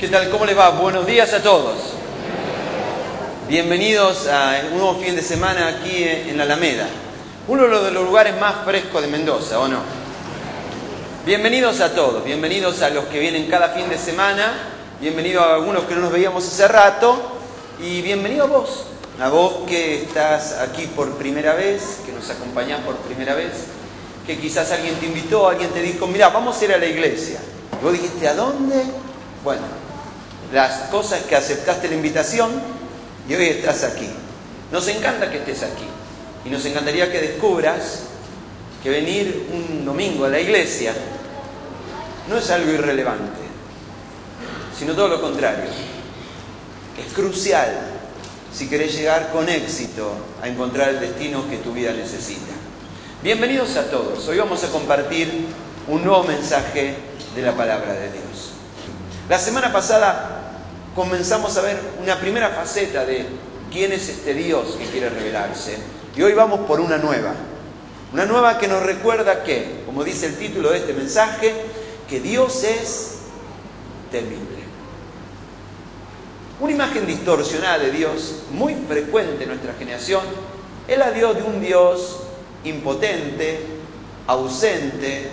¿Qué tal? ¿Cómo les va? Buenos días a todos. Bienvenidos a un nuevo fin de semana aquí en la Alameda. Uno de los lugares más frescos de Mendoza, ¿o no? Bienvenidos a todos. Bienvenidos a los que vienen cada fin de semana. Bienvenidos a algunos que no nos veíamos hace rato. Y bienvenido a vos. A vos que estás aquí por primera vez, que nos acompañás por primera vez. Que quizás alguien te invitó, alguien te dijo, mirá, vamos a ir a la iglesia. Y vos dijiste, ¿a dónde? Bueno, las cosas que aceptaste la invitación y hoy estás aquí. Nos encanta que estés aquí y nos encantaría que descubras que venir un domingo a la iglesia no es algo irrelevante, sino todo lo contrario. Es crucial si querés llegar con éxito a encontrar el destino que tu vida necesita. Bienvenidos a todos. Hoy vamos a compartir un nuevo mensaje de la palabra de Dios. La semana pasada comenzamos a ver una primera faceta de quién es este Dios que quiere revelarse. Y hoy vamos por una nueva. Una nueva que nos recuerda que, como dice el título de este mensaje, que Dios es temible. Una imagen distorsionada de Dios, muy frecuente en nuestra generación, es la de un Dios impotente, ausente,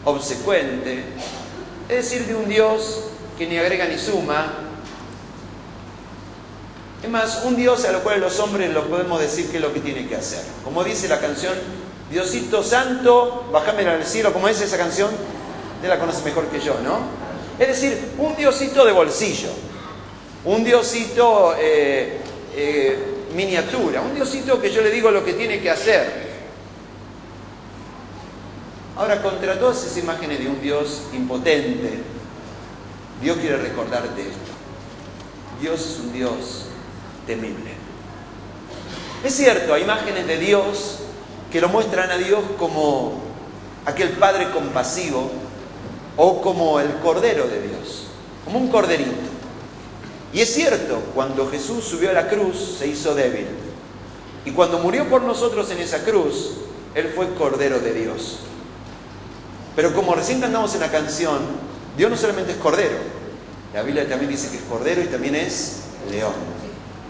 obsecuente. Es decir, de un Dios que ni agrega ni suma. Es más, un Dios a lo cual los hombres lo podemos decir qué es lo que tiene que hacer. Como dice la canción, Diosito Santo, bájame al cielo. ¿Cómo es esa canción? Usted la conoce mejor que yo, ¿no? Es decir, un Diosito de bolsillo. Un Diosito miniatura. Un Diosito que yo le digo lo que tiene que hacer. Ahora, contra todas esas imágenes de un Dios impotente, Dios quiere recordarte esto. Dios es un Dios temible. Es cierto, hay imágenes de Dios que lo muestran a Dios como aquel Padre compasivo o como el Cordero de Dios, como un corderito. Y es cierto, cuando Jesús subió a la cruz se hizo débil. Y cuando murió por nosotros en esa cruz, Él fue Cordero de Dios. Pero como recién cantamos en la canción, Dios no solamente es Cordero. La Biblia también dice que es Cordero y también es León,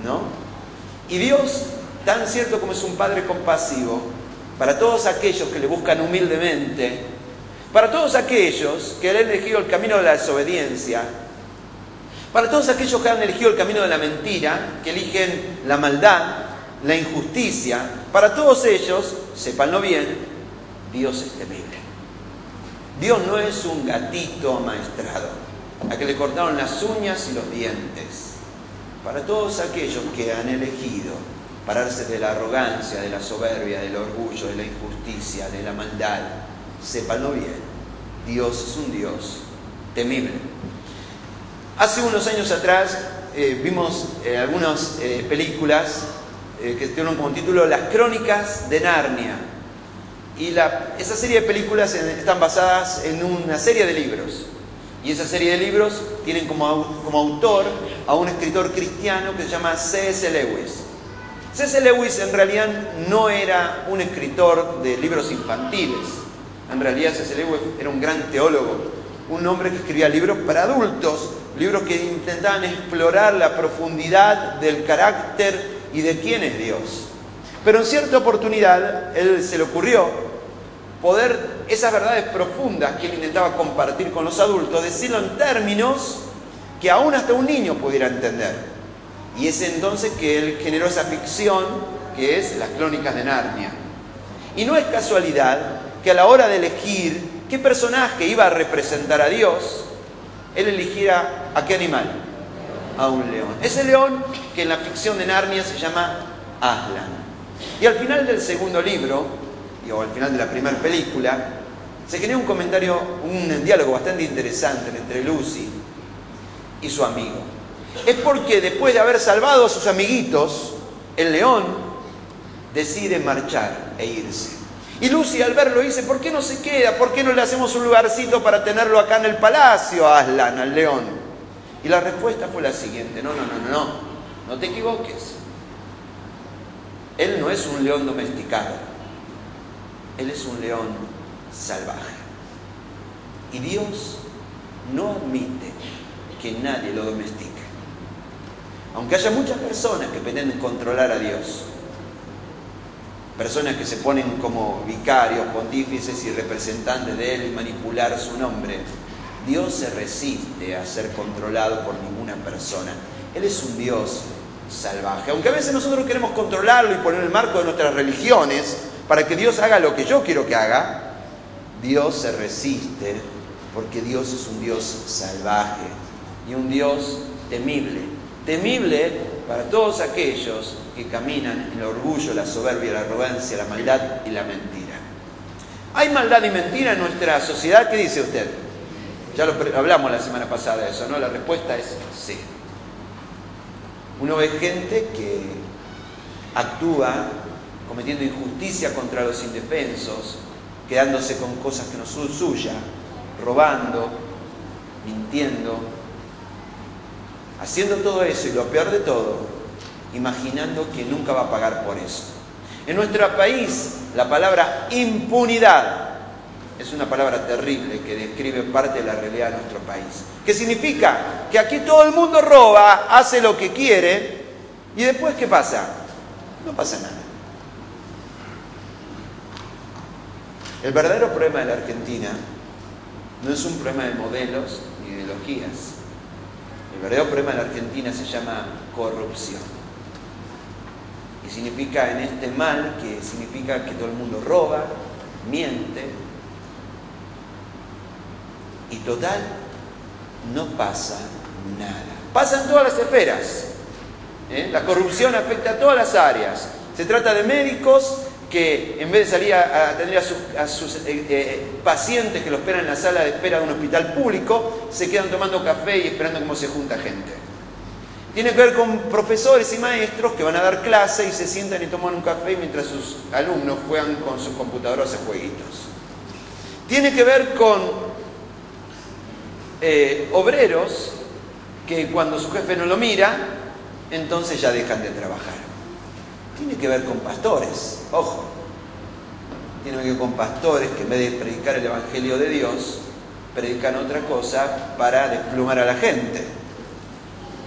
¿no? Y Dios, tan cierto como es un Padre compasivo, para todos aquellos que le buscan humildemente, para todos aquellos que han elegido el camino de la desobediencia, para todos aquellos que han elegido el camino de la mentira, que eligen la maldad, la injusticia, para todos ellos, sépanlo bien, Dios es temible. Dios no es un gatito amaestrado, a que le cortaron las uñas y los dientes. Para todos aquellos que han elegido pararse de la arrogancia, de la soberbia, del orgullo, de la injusticia, de la maldad, sépanlo bien, Dios es un Dios temible. Hace unos años atrás vimos algunas películas que tuvieron como título Las Crónicas de Narnia. Y esa serie de películas están basadas en una serie de libros. Y esa serie de libros tienen como autor a un escritor cristiano que se llama C.S. Lewis. C.S. Lewis en realidad no era un escritor de libros infantiles. En realidad C.S. Lewis era un gran teólogo, un hombre que escribía libros para adultos, libros que intentaban explorar la profundidad del carácter y de quién es Dios. Pero en cierta oportunidad, él se le ocurrió poder, esas verdades profundas que él intentaba compartir con los adultos, decirlo en términos que aún hasta un niño pudiera entender. Y es entonces que él generó esa ficción que es Las Crónicas de Narnia. Y no es casualidad que a la hora de elegir qué personaje iba a representar a Dios, él eligiera a qué animal, a un león. Ese león que en la ficción de Narnia se llama Aslan. Y al final del segundo libro, o al final de la primera película, se genera un diálogo bastante interesante entre Lucy y su amigo. Es porque después de haber salvado a sus amiguitos, el león decide marchar e irse. Y Lucy al verlo dice, ¿por qué no se queda? ¿Por qué no le hacemos un lugarcito para tenerlo acá en el palacio a Aslan, al león? Y la respuesta fue la siguiente, no te equivoques. Él no es un león domesticado, él es un león salvaje. Y Dios no admite que que nadie lo domestique. Aunque haya muchas personas que pretenden controlar a Dios, personas que se ponen como vicarios, pontífices y representantes de Él y manipular su nombre, Dios se resiste a ser controlado por ninguna persona. Él es un Dios salvaje. Aunque a veces nosotros queremos controlarlo y poner el marco de nuestras religiones para que Dios haga lo que yo quiero que haga, Dios se resiste porque Dios es un Dios salvaje y un Dios temible. Temible para todos aquellos que caminan en el orgullo, la soberbia, la arrogancia, la maldad y la mentira. ¿Hay maldad y mentira en nuestra sociedad? ¿Qué dice usted? Ya lo hablamos la semana pasada de eso, ¿no? La respuesta es sí. Uno ve gente que actúa cometiendo injusticia contra los indefensos, quedándose con cosas que no son suyas, robando, mintiendo, haciendo todo eso y lo peor de todo, imaginando que nunca va a pagar por eso. En nuestro país, la palabra impunidad es una palabra terrible que describe parte de la realidad de nuestro país. ¿Qué significa? Que aquí todo el mundo roba, hace lo que quiere y después ¿qué pasa? No pasa nada. El verdadero problema de la Argentina no es un problema de modelos ni de ideologías. El verdadero problema de la Argentina se llama corrupción. Y significa en este mal que significa que todo el mundo roba, miente. Y total, no pasa nada. Pasa en todas las esferas. La corrupción afecta a todas las áreas. Se trata de médicos que en vez de salir a atender a sus pacientes que lo esperan en la sala de espera de un hospital público, se quedan tomando café y esperando cómo se junta gente. Tiene que ver con profesores y maestros que van a dar clase y se sientan y toman un café mientras sus alumnos juegan con sus computadoras a jueguitos. Tiene que ver con obreros que cuando su jefe no lo mira, entonces ya dejan de trabajar. Tiene que ver con pastores, ojo. Tiene que ver con pastores que en vez de predicar el Evangelio de Dios, predican otra cosa para desplumar a la gente.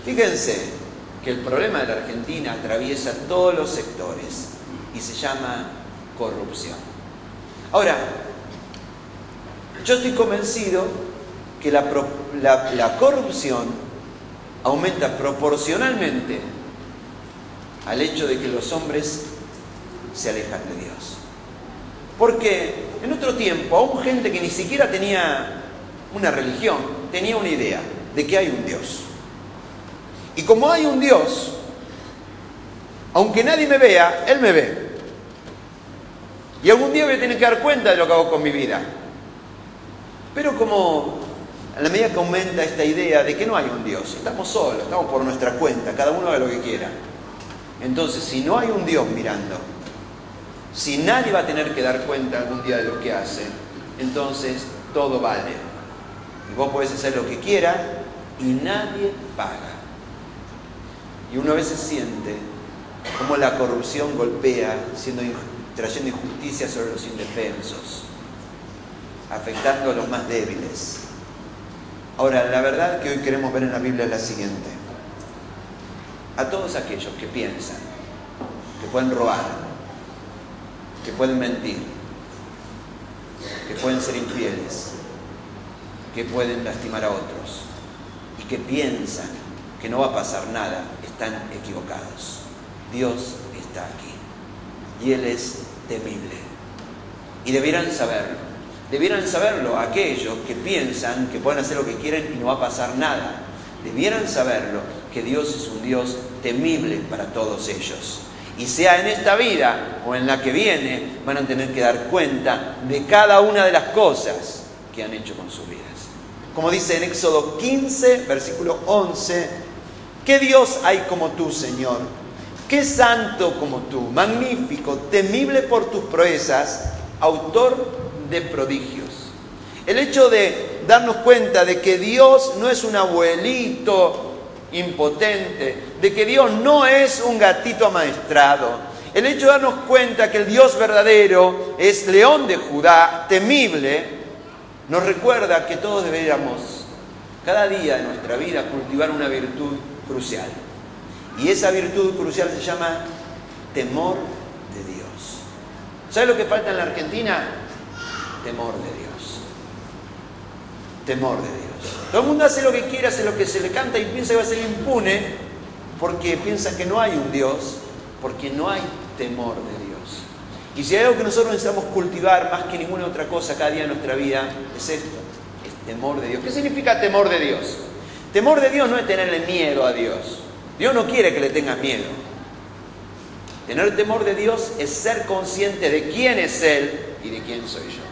Fíjense que el problema de la Argentina atraviesa todos los sectores y se llama corrupción. Ahora, yo estoy convencido que la corrupción aumenta proporcionalmente al hecho de que los hombres se alejan de Dios. Porque en otro tiempo, aún gente que ni siquiera tenía una religión, tenía una idea de que hay un Dios. Y como hay un Dios, aunque nadie me vea, Él me ve. Y algún día voy a tener que dar cuenta de lo que hago con mi vida. Pero como a la medida que aumenta esta idea de que no hay un Dios, estamos solos, estamos por nuestra cuenta, cada uno haga lo que quiera. Entonces, si no hay un Dios mirando, si nadie va a tener que dar cuenta algún día de lo que hace, entonces todo vale. Y vos podés hacer lo que quieras y nadie paga. Y uno a veces siente cómo la corrupción golpea, trayendo injusticia sobre los indefensos, afectando a los más débiles. Ahora, la verdad que hoy queremos ver en la Biblia es la siguiente. A todos aquellos que piensan que pueden robar, que pueden mentir, que pueden ser infieles, que pueden lastimar a otros y que piensan que no va a pasar nada, están equivocados. Dios está aquí y Él es temible. Y debieran saberlo. Debieran saberlo aquellos que piensan que pueden hacer lo que quieren y no va a pasar nada. Debieran saberlo que Dios es un Dios temible para todos ellos. Y sea en esta vida o en la que viene, van a tener que dar cuenta de cada una de las cosas que han hecho con sus vidas. Como dice en Éxodo 15, versículo 11, ¿qué Dios hay como tú, Señor? ¿Qué santo como tú? Magnífico, temible por tus proezas, autor de prodigios. El hecho de darnos cuenta de que Dios no es un abuelito impotente, de que Dios no es un gatito amaestrado, el hecho de darnos cuenta que el Dios verdadero es León de Judá, temible, nos recuerda que todos deberíamos cada día de nuestra vida cultivar una virtud crucial. Y esa virtud crucial se llama temor de Dios. ¿Sabe lo que falta en la Argentina? Temor de Dios. Temor de Dios. Todo el mundo hace lo que quiere, hace lo que se le canta y piensa que va a ser impune porque piensa que no hay un Dios, porque no hay temor de Dios. Y si hay algo que nosotros necesitamos cultivar más que ninguna otra cosa cada día de nuestra vida, es esto, es temor de Dios. ¿Qué significa temor de Dios? Temor de Dios no es tenerle miedo a Dios. Dios no quiere que le tengas miedo. Tener temor de Dios es ser consciente de quién es Él y de quién soy yo.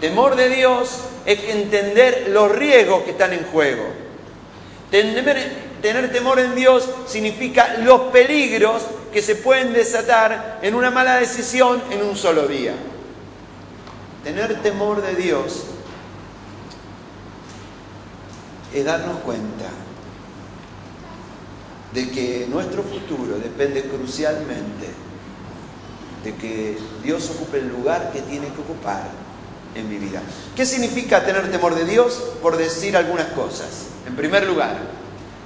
Temor de Dios es entender los riesgos que están en juego. Tener temor en Dios significa los peligros que se pueden desatar en una mala decisión en un solo día. Tener temor de Dios es darnos cuenta de que nuestro futuro depende crucialmente de que Dios ocupe el lugar que tiene que ocupar en mi vida. ¿Qué significa tener temor de Dios? Por decir algunas cosas. En primer lugar,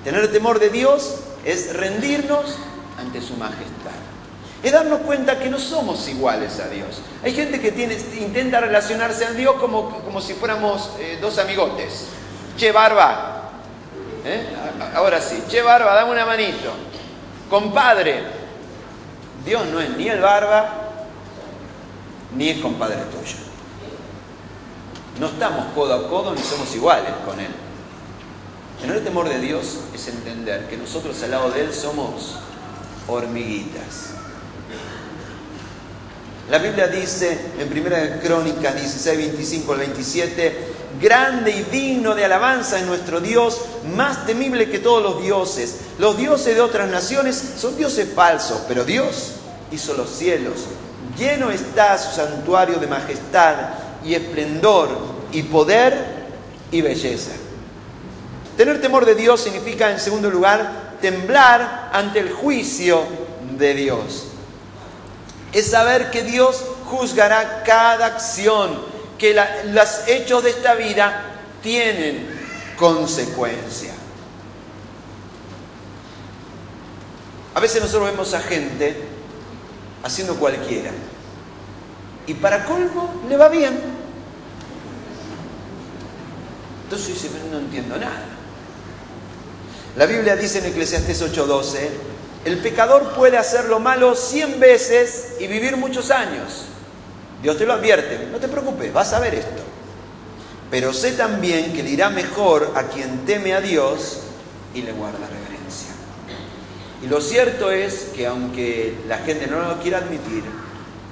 tener temor de Dios es rendirnos ante su majestad. Es darnos cuenta que no somos iguales a Dios. Hay gente que intenta relacionarse a Dios como si fuéramos dos amigotes. Che, barba. Ahora sí. Che, barba, dame una manito. Compadre. Dios no es ni el barba, ni es compadre tuyo. No estamos codo a codo ni somos iguales con Él. Tener temor de Dios es entender que nosotros al lado de Él somos hormiguitas. La Biblia dice en 1 Crónicas 16, 25 al 27, grande y digno de alabanza en nuestro Dios, más temible que todos los dioses. Los dioses de otras naciones son dioses falsos, pero Dios hizo los cielos. Lleno está su santuario de majestad y esplendor y poder y belleza. Tener temor de Dios significa, en segundo lugar, temblar ante el juicio de Dios. Es saber que Dios juzgará cada acción, que los hechos de esta vida tienen consecuencia. A veces nosotros vemos a gente haciendo cualquiera y para colmo le va bien. Entonces dice, no entiendo nada. La Biblia dice en Eclesiastés 8:12, el pecador puede hacer lo malo 100 veces y vivir muchos años. Dios te lo advierte, no te preocupes, vas a ver esto. Pero sé también que le irá mejor a quien teme a Dios y le guarda reverencia. Y lo cierto es que aunque la gente no lo quiera admitir,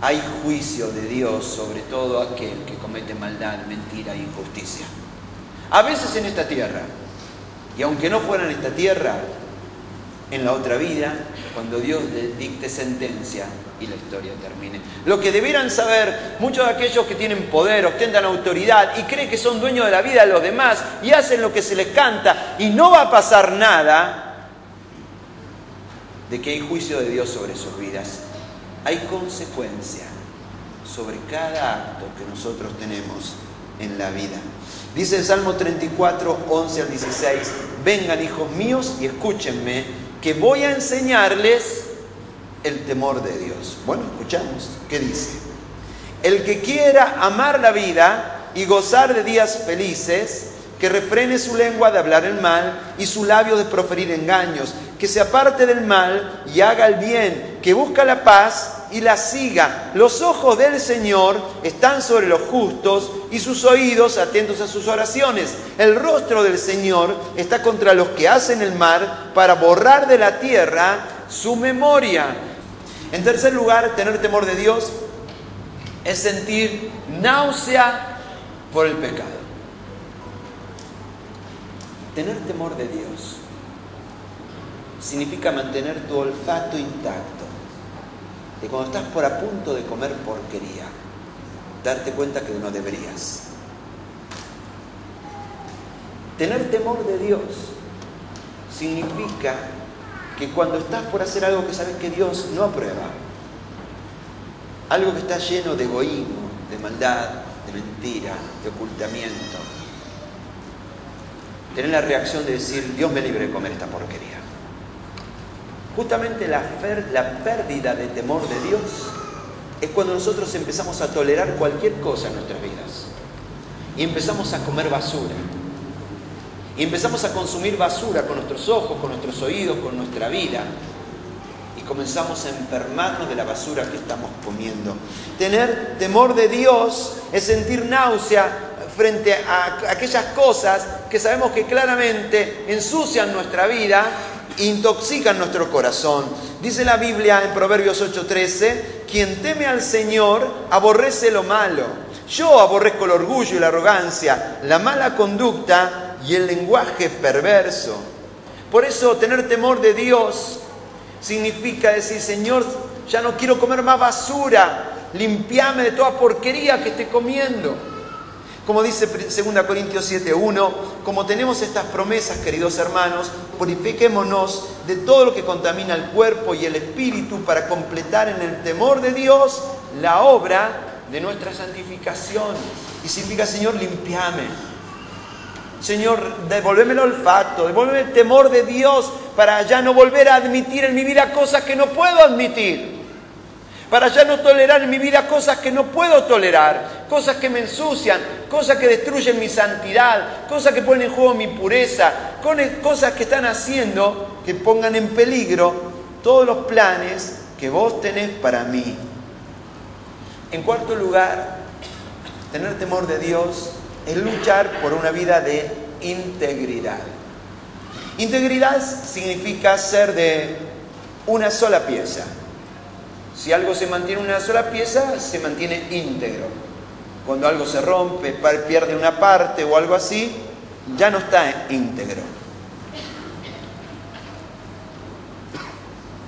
hay juicio de Dios sobre todo aquel que comete maldad, mentira e injusticia. A veces en esta tierra, y aunque no fuera en esta tierra, en la otra vida, cuando Dios dicte sentencia y la historia termine. Lo que debieran saber muchos de aquellos que tienen poder, ostentan autoridad y creen que son dueños de la vida de los demás y hacen lo que se les canta y no va a pasar nada, de que hay juicio de Dios sobre sus vidas. Hay consecuencia sobre cada acto que nosotros tenemos en la vida. Dice el Salmo 34, 11 al 16, vengan hijos míos y escúchenme, que voy a enseñarles el temor de Dios. Bueno, escuchamos, ¿qué dice? El que quiera amar la vida y gozar de días felices, que refrene su lengua de hablar el mal y su labio de proferir engaños, que se aparte del mal y haga el bien, que busca la paz y la siga. Los ojos del Señor están sobre los justos y sus oídos atentos a sus oraciones. El rostro del Señor está contra los que hacen el mal para borrar de la tierra su memoria. En tercer lugar, tener temor de Dios es sentir náusea por el pecado. Tener temor de Dios significa mantener tu olfato intacto. De cuando estás por a punto de comer porquería, darte cuenta que no deberías. Tener temor de Dios significa que cuando estás por hacer algo que sabes que Dios no aprueba, algo que está lleno de egoísmo, de maldad, de mentira, de ocultamiento, tener la reacción de decir, Dios me libre de comer esta porquería. Justamente la pérdida de temor de Dios es cuando nosotros empezamos a tolerar cualquier cosa en nuestras vidas. Y empezamos a comer basura. Y empezamos a consumir basura con nuestros ojos, con nuestros oídos, con nuestra vida. Y comenzamos a enfermarnos de la basura que estamos comiendo. Tener temor de Dios es sentir náusea frente a aquellas cosas que sabemos que claramente ensucian nuestra vida e intoxican nuestro corazón. Dice la Biblia en Proverbios 8:13, quien teme al Señor aborrece lo malo. Yo aborrezco el orgullo y la arrogancia, la mala conducta y el lenguaje perverso. Por eso tener temor de Dios significa decir, Señor, ya no quiero comer más basura, limpiame de toda porquería que esté comiendo. Como dice 2 Corintios 7:1, como tenemos estas promesas, queridos hermanos, purifiquémonos de todo lo que contamina el cuerpo y el espíritu para completar en el temor de Dios la obra de nuestra santificación. Y significa, Señor, limpiame. Señor, devuélveme el olfato, devuélveme el temor de Dios para ya no volver a admitir en mi vida cosas que no puedo admitir. Para ya no tolerar en mi vida cosas que no puedo tolerar, cosas que me ensucian, cosas que destruyen mi santidad, cosas que ponen en juego mi pureza, cosas que están haciendo que pongan en peligro todos los planes que vos tenés para mí. En cuarto lugar, tener temor de Dios es luchar por una vida de integridad. Integridad significa ser de una sola pieza. Si algo se mantiene en una sola pieza, se mantiene íntegro. Cuando algo se rompe, pierde una parte o algo así, ya no está íntegro.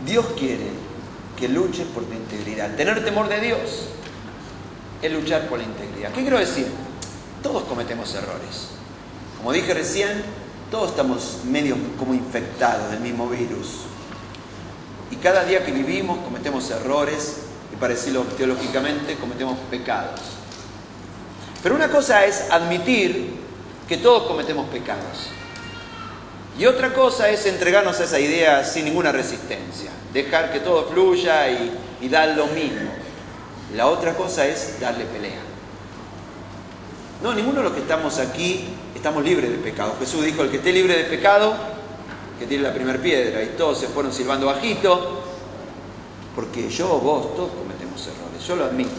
Dios quiere que luches por tu integridad. Tener temor de Dios es luchar por la integridad. ¿Qué quiero decir? Todos cometemos errores. Como dije recién, todos estamos medio como infectados del mismo virus. Y cada día que vivimos cometemos errores y, para decirlo teológicamente, cometemos pecados. Pero una cosa es admitir que todos cometemos pecados. Y otra cosa es entregarnos a esa idea sin ninguna resistencia. Dejar que todo fluya y dar lo mismo. La otra cosa es darle pelea. No, ninguno de los que estamos aquí estamos libres de pecado. Jesús dijo, el que esté libre de pecado, que tire la primera piedra. Y todos se fueron silbando bajito. Porque vos, todos cometemos errores. Yo lo admito.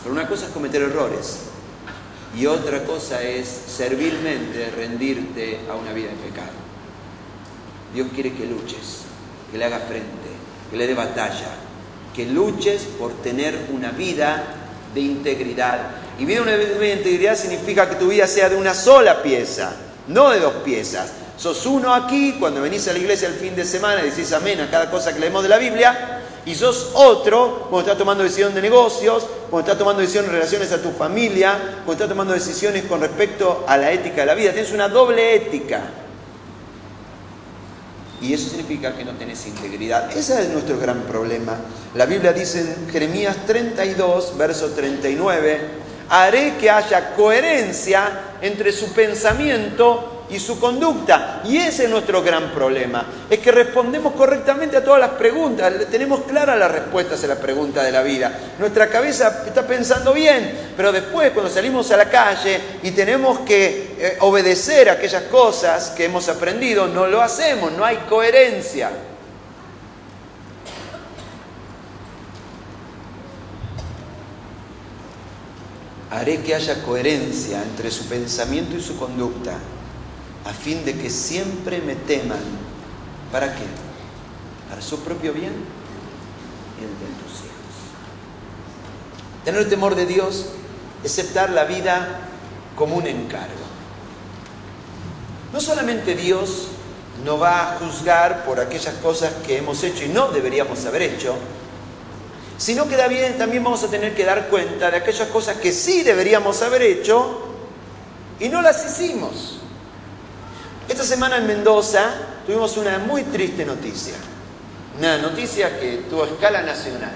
Pero una cosa es cometer errores. Y otra cosa es servilmente rendirte a una vida de pecado. Dios quiere que luches, que le hagas frente, que le dé batalla, que luches por tener una vida de integridad. Y vida de integridad significa que tu vida sea de una sola pieza, no de dos piezas. Sos uno aquí, cuando venís a la iglesia el fin de semana y decís amén a cada cosa que leemos de la Biblia, y sos otro cuando estás tomando decisión de negocios, cuando estás tomando decisiones en relaciones a tu familia, cuando estás tomando decisiones con respecto a la ética de la vida. Tienes una doble ética. Y eso significa que no tenés integridad. Ese es nuestro gran problema. La Biblia dice en Jeremías 32, verso 39, haré que haya coherencia entre su pensamiento y su conducta. Y ese es nuestro gran problema. Es que respondemos correctamente a todas las preguntas. Tenemos claras las respuestas a las preguntas de la vida. Nuestra cabeza está pensando bien, pero después cuando salimos a la calle y tenemos que obedecer a aquellas cosas que hemos aprendido, no lo hacemos, no hay coherencia. Haré que haya coherencia entre su pensamiento y su conducta, a fin de que siempre me teman. ¿Para qué? Para su propio bien y el de tus hijos. Tener temor de Dios es aceptar la vida como un encargo. No solamente Dios no va a juzgar por aquellas cosas que hemos hecho y no deberíamos haber hecho, sino que también vamos a tener que dar cuenta de aquellas cosas que sí deberíamos haber hecho y no las hicimos. Esta semana en Mendoza tuvimos una muy triste noticia. Una noticia que tuvo escala nacional.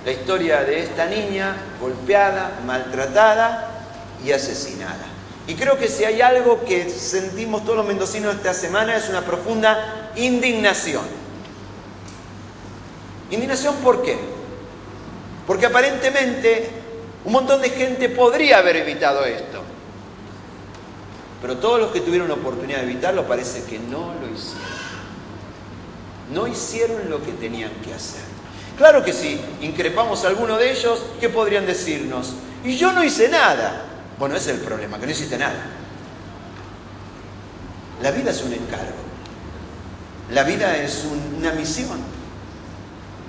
La historia de esta niña golpeada, maltratada y asesinada. Y creo que si hay algo que sentimos todos los mendocinos esta semana es una profunda indignación. ¿Indignación por qué? Porque aparentemente un montón de gente podría haber evitado esto. Pero todos los que tuvieron la oportunidad de evitarlo parece que no lo hicieron. No hicieron lo que tenían que hacer. Claro que si increpamos a alguno de ellos, ¿qué podrían decirnos? Y yo no hice nada. Bueno, ese es el problema, que no hiciste nada. La vida es un encargo. La vida es una misión.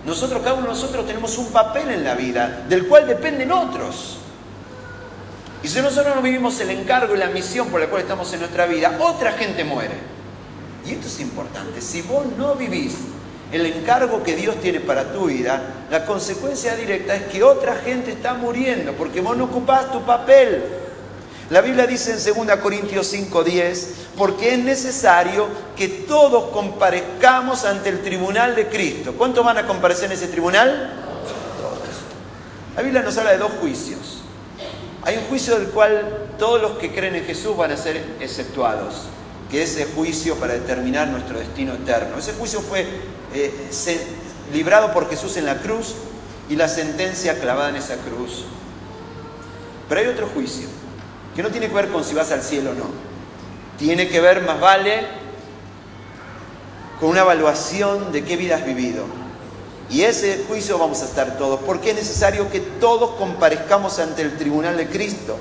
Cada uno de nosotros tenemos un papel en la vida, del cual dependen otros. Y si nosotros no vivimos el encargo y la misión por la cual estamos en nuestra vida, otra gente muere. Y esto es importante. Si vos no vivís el encargo que Dios tiene para tu vida, la consecuencia directa es que otra gente está muriendo porque vos no ocupás tu papel. La Biblia dice en 2 Corintios 5:10, porque es necesario que todos comparezcamos ante el tribunal de Cristo. ¿Cuántos van a comparecer en ese tribunal? Todos. La Biblia nos habla de dos juicios. Hay un juicio del cual todos los que creen en Jesús van a ser exceptuados, que es el juicio para determinar nuestro destino eterno. Ese juicio fue librado por Jesús en la cruz y la sentencia clavada en esa cruz. Pero hay otro juicio, que no tiene que ver con si vas al cielo o no. Tiene que ver, más vale, con una evaluación de qué vida has vivido. Y ese juicio vamos a estar todos, porque es necesario que todos comparezcamos ante el tribunal de Cristo,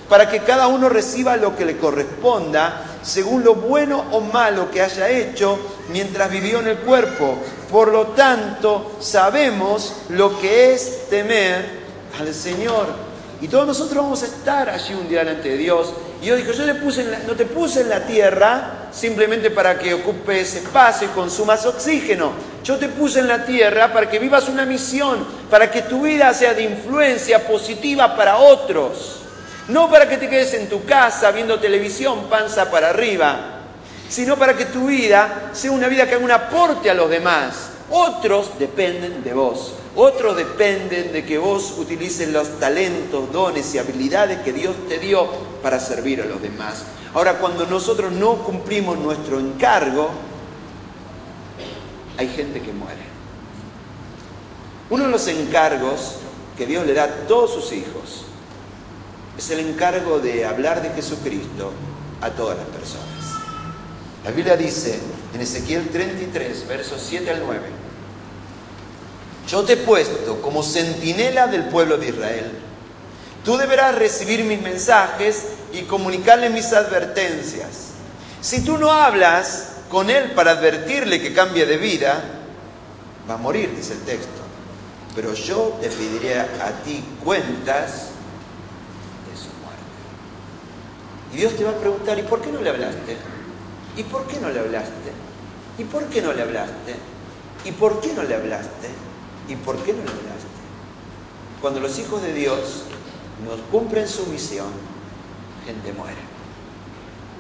para que cada uno reciba lo que le corresponda, según lo bueno o malo que haya hecho mientras vivió en el cuerpo. Por lo tanto, sabemos lo que es temer al Señor. Y todos nosotros vamos a estar allí un día delante de Dios. Y Dios dijo, yo no te puse en la tierra simplemente para que ocupes espacio y consumas oxígeno. Yo te puse en la tierra para que vivas una misión, para que tu vida sea de influencia positiva para otros. No para que te quedes en tu casa viendo televisión panza para arriba, sino para que tu vida sea una vida que haga un aporte a los demás. Otros dependen de vos. Otros dependen de que vos utilices los talentos, dones y habilidades que Dios te dio para servir a los demás. Ahora, cuando nosotros no cumplimos nuestro encargo, hay gente que muere. Uno de los encargos que Dios le da a todos sus hijos es el encargo de hablar de Jesucristo a todas las personas. La Biblia dice en Ezequiel 33, versos 7 al 9, yo te he puesto como centinela del pueblo de Israel. Tú deberás recibir mis mensajes y comunicarle mis advertencias. Si tú no hablas con él para advertirle que cambie de vida, va a morir, dice el texto. Pero yo te pediré a ti cuentas de su muerte. Y Dios te va a preguntar, ¿y por qué no le hablaste? ¿Y por qué no le hablaste? ¿Y por qué no le hablaste? ¿Y por qué no le hablaste? ¿Y por qué no le hablaste? Cuando los hijos de Dios no cumplen su misión, gente muere.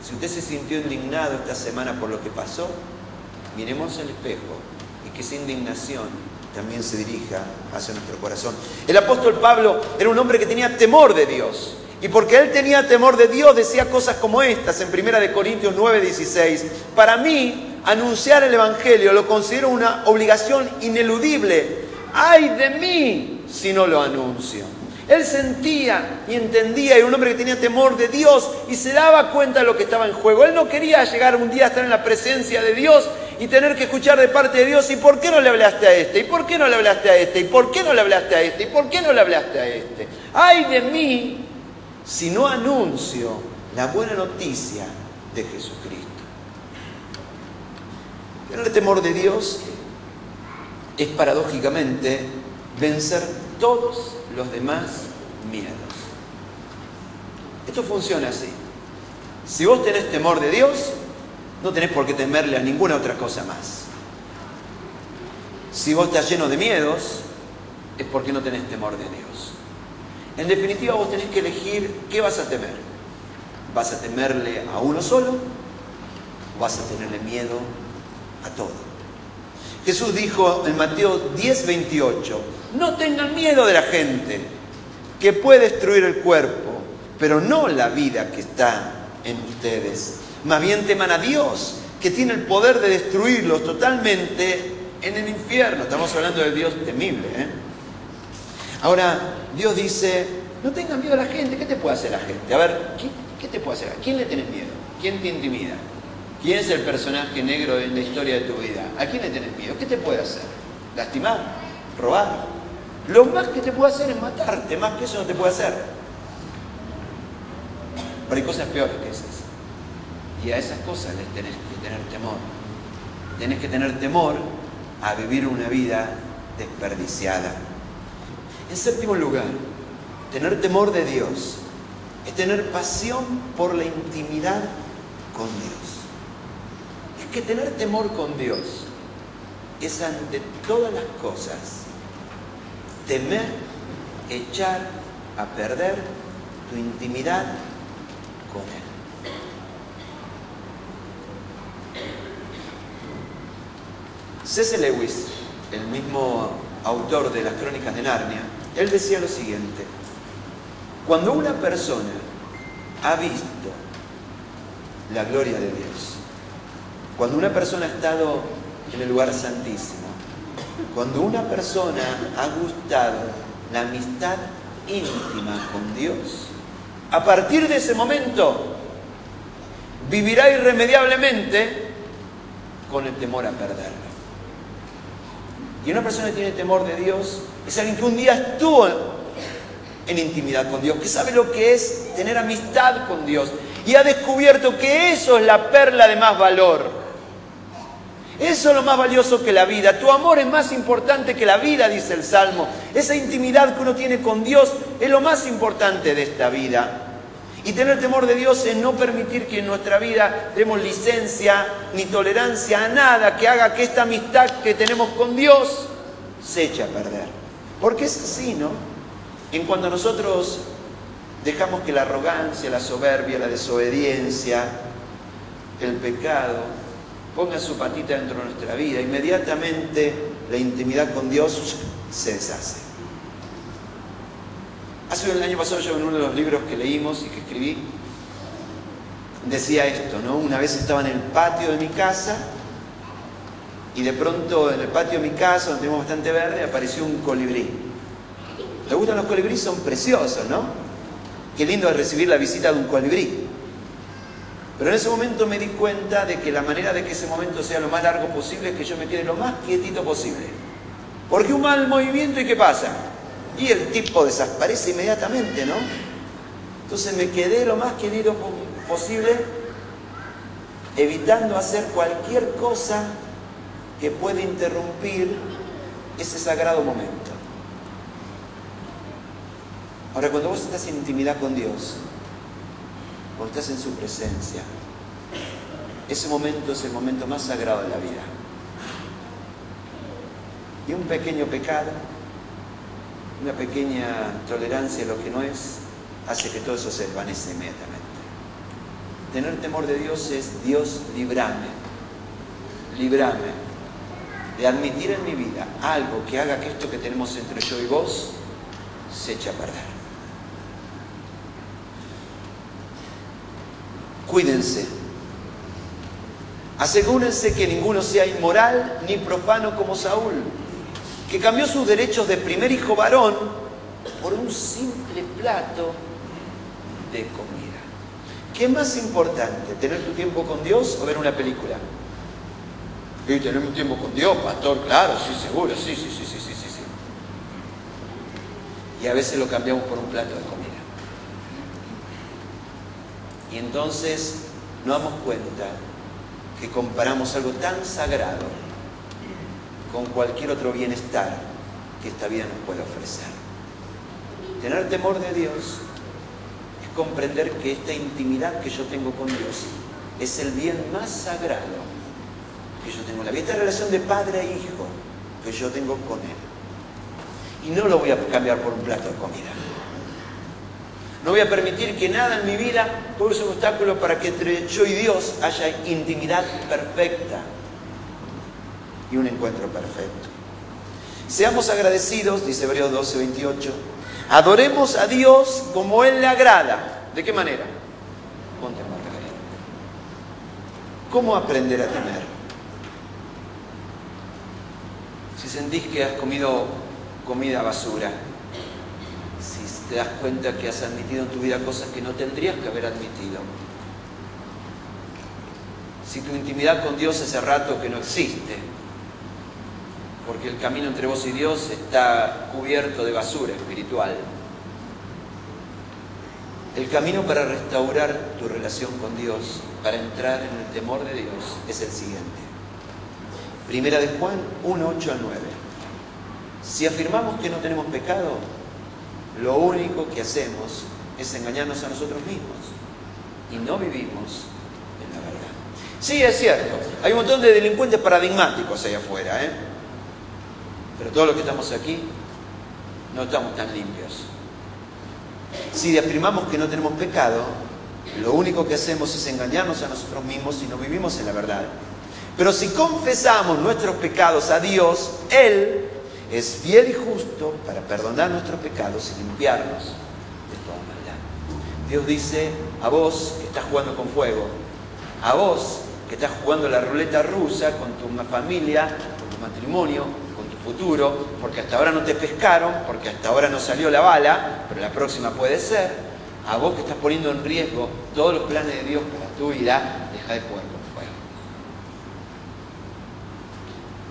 Si usted se sintió indignado esta semana por lo que pasó, miremos el espejo y que esa indignación también se dirija hacia nuestro corazón. El apóstol Pablo era un hombre que tenía temor de Dios. Y porque él tenía temor de Dios, decía cosas como estas en 1 Corintios 9:16. Para mí, anunciar el Evangelio lo considero una obligación ineludible. ¡Ay de mí si no lo anuncio! Él sentía y entendía, era un hombre que tenía temor de Dios y se daba cuenta de lo que estaba en juego. Él no quería llegar un día a estar en la presencia de Dios y tener que escuchar de parte de Dios, ¿y por qué no le hablaste a este? ¿Y por qué no le hablaste a este? ¿Y por qué no le hablaste a este? ¿Y por qué no le hablaste a este? ¡Ay de mí si no anuncio la buena noticia de Jesucristo! Tener temor de Dios es paradójicamente vencer todos los demás miedos. Esto funciona así. Si vos tenés temor de Dios, no tenés por qué temerle a ninguna otra cosa más. Si vos estás lleno de miedos, es porque no tenés temor de Dios. En definitiva, vos tenés que elegir qué vas a temer. ¿Vas a temerle a uno solo? ¿O vas a tenerle miedo a todo? Jesús dijo en Mateo 10:28, no tengan miedo de la gente, que puede destruir el cuerpo, pero no la vida que está en ustedes. Más bien teman a Dios, que tiene el poder de destruirlos totalmente en el infierno. Estamos hablando del Dios temible, ¿eh? Ahora, Dios dice, no tengan miedo a la gente. ¿Qué te puede hacer la gente? A ver, ¿qué te puede hacer? ¿A quién le tenés miedo? ¿Quién te intimida? ¿Quién es el personaje negro en la historia de tu vida? ¿A quién le tenés miedo? ¿Qué te puede hacer? ¿Lastimar? ¿Robar? Lo más que te puede hacer es matarte. Más que eso no te puede hacer. Pero hay cosas peores que esas. Y a esas cosas les tenés que tener temor. Tenés que tener temor a vivir una vida desperdiciada. En séptimo lugar, tener temor de Dios es tener pasión por la intimidad con Dios. Es que tener temor con Dios es ante todas las cosas temer echar a perder tu intimidad con Él. C.S. Lewis, el mismo autor de las Crónicas de Narnia, él decía lo siguiente: cuando una persona ha visto la gloria de Dios, cuando una persona ha estado en el lugar santísimo, cuando una persona ha gustado la amistad íntima con Dios, a partir de ese momento vivirá irremediablemente con el temor a perderlo. Y una persona que tiene temor de Dios es alguien que un día estuvo en intimidad con Dios, que sabe lo que es tener amistad con Dios y ha descubierto que eso es la perla de más valor. Eso es lo más valioso que la vida. Tu amor es más importante que la vida, dice el Salmo. Esa intimidad que uno tiene con Dios es lo más importante de esta vida. Y tener temor de Dios es no permitir que en nuestra vida demos licencia ni tolerancia a nada que haga que esta amistad que tenemos con Dios se eche a perder. Porque es así, ¿no? En cuanto nosotros dejamos que la arrogancia, la soberbia, la desobediencia, el pecado ponga su patita dentro de nuestra vida, inmediatamente la intimidad con Dios se deshace. Hace el año pasado yo en uno de los libros que leímos y que escribí decía esto, ¿no? Una vez estaba en el patio de mi casa y de pronto en el patio de mi casa, donde tenemos bastante verde, apareció un colibrí. ¿Te gustan los colibríes? Son preciosos, ¿no? Qué lindo es recibir la visita de un colibrí. Pero en ese momento me di cuenta de que la manera de que ese momento sea lo más largo posible es que yo me quede lo más quietito posible. Porque un mal movimiento, ¿y qué pasa? Y el tipo desaparece inmediatamente, ¿no? Entonces me quedé lo más querido posible, evitando hacer cualquier cosa que pueda interrumpir ese sagrado momento. Ahora, cuando vos estás en intimidad con Dios, cuando estás en su presencia, ese momento es el momento más sagrado de la vida. Y un pequeño pecado, una pequeña tolerancia a lo que no es, hace que todo eso se desvanezca inmediatamente. Tener temor de Dios es: Dios, líbrame de admitir en mi vida algo que haga que esto que tenemos entre yo y vos se eche a perder. Cuídense. Asegúrense que ninguno sea inmoral ni profano como Saúl, que cambió sus derechos de primer hijo varón por un simple plato de comida. ¿Qué es más importante, tener tu tiempo con Dios o ver una película? Y tener un tiempo con Dios, pastor, claro, sí, seguro, sí. Y a veces lo cambiamos por un plato de comida. Y entonces nos damos cuenta que comparamos algo tan sagrado con cualquier otro bienestar que esta vida nos puede ofrecer. Tener temor de Dios es comprender que esta intimidad que yo tengo con Dios es el bien más sagrado que yo tengo en la vida. Esta relación de padre e hijo que yo tengo con Él. Y no lo voy a cambiar por un plato de comida. No voy a permitir que nada en mi vida ponga un obstáculo para que entre yo y Dios haya intimidad perfecta y un encuentro perfecto. Seamos agradecidos, dice Hebreos 12:28. Adoremos a Dios como Él le agrada. ¿De qué manera? Con temor reverente. ¿Cómo aprender a temer? Si sentís que has comido comida basura, si te das cuenta que has admitido en tu vida cosas que no tendrías que haber admitido, si tu intimidad con Dios hace rato que no existe, porque el camino entre vos y Dios está cubierto de basura espiritual. El camino para restaurar tu relación con Dios, para entrar en el temor de Dios, es el siguiente. Primera de Juan 1, 8 al 9. Si afirmamos que no tenemos pecado, lo único que hacemos es engañarnos a nosotros mismos y no vivimos en la verdad. Sí, es cierto, hay un montón de delincuentes paradigmáticos allá afuera, pero todos los que estamos aquí no estamos tan limpios. Si afirmamos que no tenemos pecado, lo único que hacemos es engañarnos a nosotros mismos y no vivimos en la verdad. Pero si confesamos nuestros pecados a Dios, Él es fiel y justo para perdonar nuestros pecados y limpiarnos de toda maldad. Dios dice a vos que estás jugando con fuego, a vos que estás jugando la ruleta rusa con tu familia, con tu matrimonio, con tu futuro, porque hasta ahora no te pescaron, porque hasta ahora no salió la bala, pero la próxima puede ser. A vos que estás poniendo en riesgo todos los planes de Dios para tu vida, deja de jugar con fuego.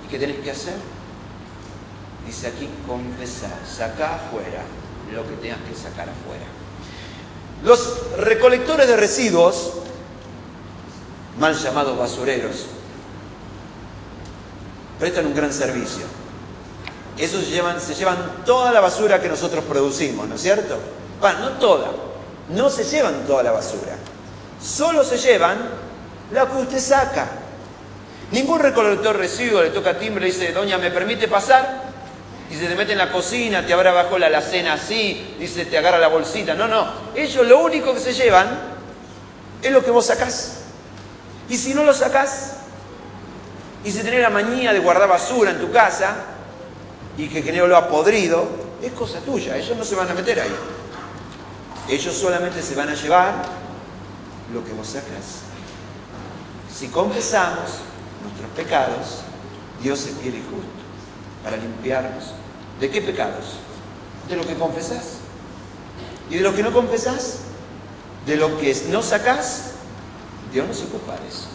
¿Y qué tenés que hacer? Dice aquí, confesar, sacá afuera lo que tengas que sacar afuera. Los recolectores de residuos, mal llamados basureros, prestan un gran servicio. Esos se llevan toda la basura que nosotros producimos, ¿no es cierto? Bueno, no toda, no se llevan toda la basura, solo se llevan la que usted saca. Ningún recolector de residuos le toca timbre y le dice, doña, ¿me permite pasar? Y se te mete en la cocina, te abre abajo la alacena así, dice, te agarra la bolsita. No, no, ellos lo único que se llevan es lo que vos sacás. Y si no lo sacás, y si tenés la manía de guardar basura en tu casa, y que genera olor a podrido, es cosa tuya, ellos no se van a meter ahí. Ellos solamente se van a llevar lo que vos sacás. Si confesamos nuestros pecados, Dios es fiel y justo para limpiarnos. ¿De qué pecados? De lo que confesás. Y de lo que no confesás, de lo que no sacás, Dios no se ocupa de eso.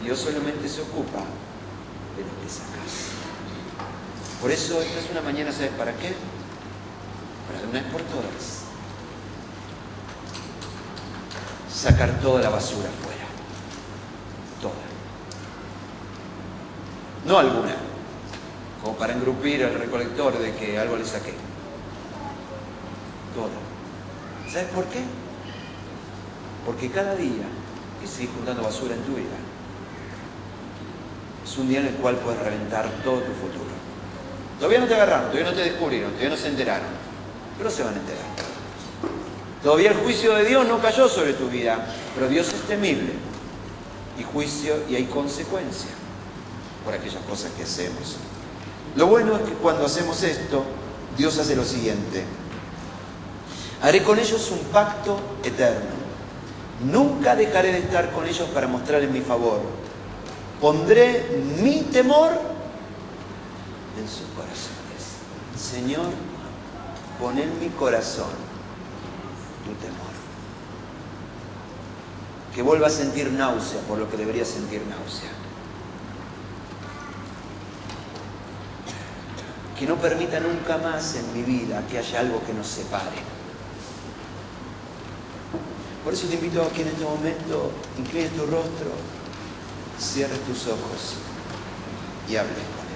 Dios solamente se ocupa de lo que sacás. Por eso esta es una mañana, ¿sabes para qué? Para de una vez por todas sacar toda la basura afuera. Toda. No alguna. Como para engrupir al recolector de que algo le saqué. Toda. ¿Sabes por qué? Porque cada día que sigues juntando basura en tu vida es un día en el cual puedes reventar todo tu futuro. Todavía no te agarraron, todavía no te descubrieron, todavía no se enteraron, pero se van a enterar. Todavía el juicio de Dios no cayó sobre tu vida, pero Dios es temible y juicio y hay consecuencia por aquellas cosas que hacemos. Lo bueno es que cuando hacemos esto, Dios hace lo siguiente: haré con ellos un pacto eterno. Nunca dejaré de estar con ellos para mostrarles mi favor. Pondré mi temor en sus corazones. Señor, pon en mi corazón tu temor. Que vuelva a sentir náusea por lo que debería sentir náusea. Que no permita nunca más en mi vida que haya algo que nos separe. Por eso te invito a que en este momento inclines tu rostro, cierres tus ojos y hables con Él.